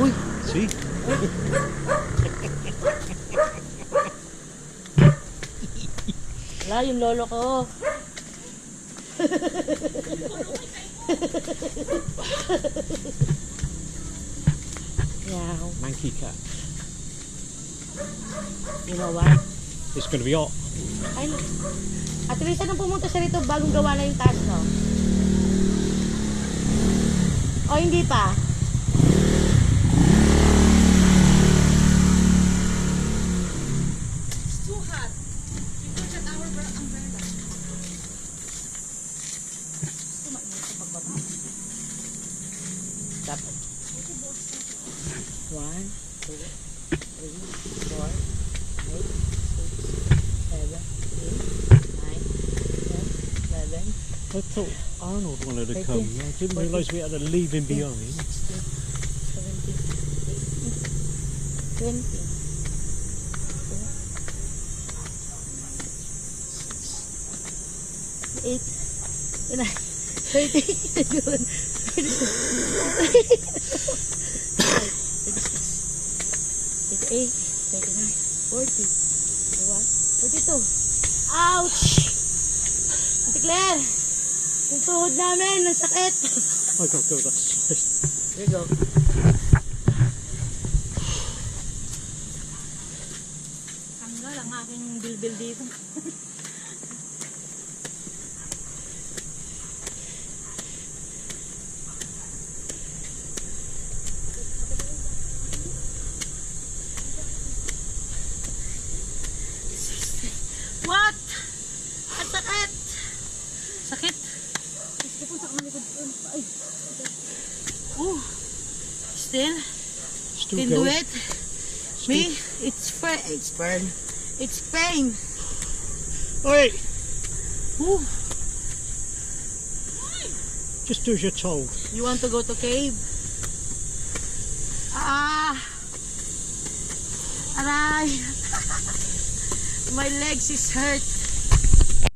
Uy, see? Wala, yung lolo ko. Yeah, Monkey cat. you know what? It's gonna be hot. Ay, at least anong pumunta siya rito bagong gawa na yung taas, no? O hindi pa? It's too hot. You put at our umbrella. Dapat. 1, 2, 3, 4, 5, 6, 7, 8, 9, 10, 11, I thought Arnold wanted to 13, come. I didn't realise we had to leave him behind. 16, 17, 18, 20. 8, 9, 30, 31, 32, 38, 39, 40, 41, 42. Ouch! Ate Claire, yung tuhod namin, ang sakit. I got to go that side. There you go. Tanggal ang aking bilbil dito. What? Ang sakit! Sakit? Ay. Still? Still Can do going. it? Me? It's burn. It's pain. Wait, Ooh. just do as you're told. You want to go to cave? Ah! Aray! My legs is hurt.